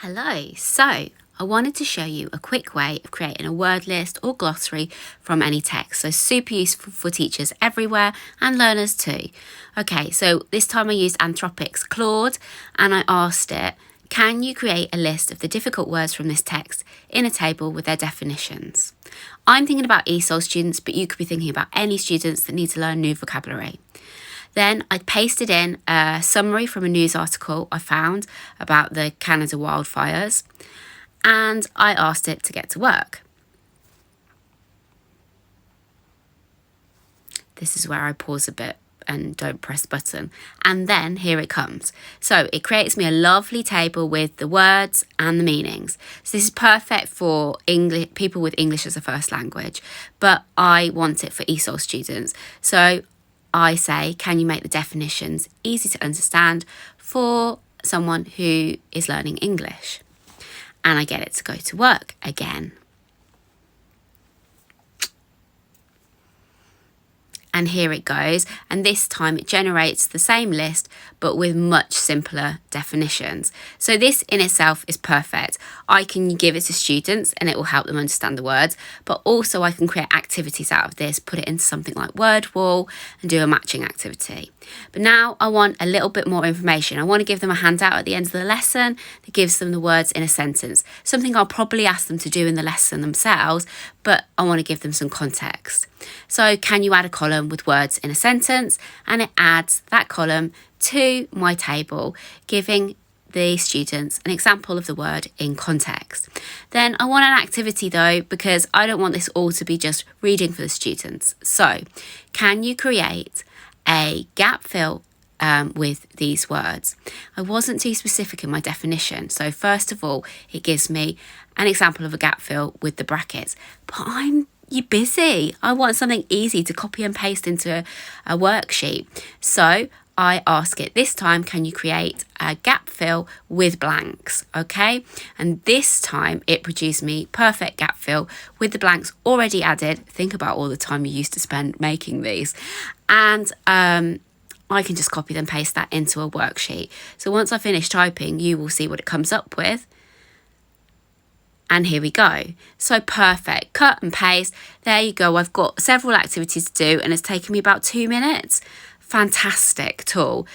Hello, so I wanted to show you a quick way of creating a word list or glossary from any text. So super useful for teachers everywhere and learners too. Okay, so this time I used Anthropic's Claude and I asked it, can you create a list of the difficult words from this text in a table with their definitions? I'm thinking about ESOL students, but you could be thinking about any students that need to learn new vocabulary. Then I pasted in a summary from a news article I found about the Canada wildfires, and I asked it to get to work. This is where I pause a bit and don't press the button. And then here it comes. So it creates me a lovely table with the words and the meanings. So this is perfect for English, people with English as a first language, but I want it for ESOL students. So I say, can you make the definitions easy to understand for someone who is learning English? And I get it to go to work again. And here it goes. And this time it generates the same list, but with much simpler definitions. So this in itself is perfect. I can give it to students and it will help them understand the words, but also I can create activities out of this, put it into something like Word Wall and do a matching activity. But now I want a little bit more information. I want to give them a handout at the end of the lesson that gives them the words in a sentence. Something I'll probably ask them to do in the lesson themselves, but I want to give them some context. So can you add a column with words in a sentence? And it adds that column to my table, giving the students an example of the word in context. Then I want an activity though, because I don't want this all to be just reading for the students. So can you create a gap fill with these words? I wasn't too specific in my definition. So first of all, it gives me an example of a gap fill with the brackets, but you're busy. I want something easy to copy and paste into a worksheet. So I ask it this time, can you create a gap fill with blanks? Okay. And this time it produced me perfect gap fill with the blanks already added. Think about all the time you used to spend making these. And I can just copy and paste that into a worksheet. So once I finish typing, you will see what it comes up with. And here we go. So perfect. Cut and paste. There you go. I've got several activities to do and it's taken me about 2 minutes. Fantastic tool.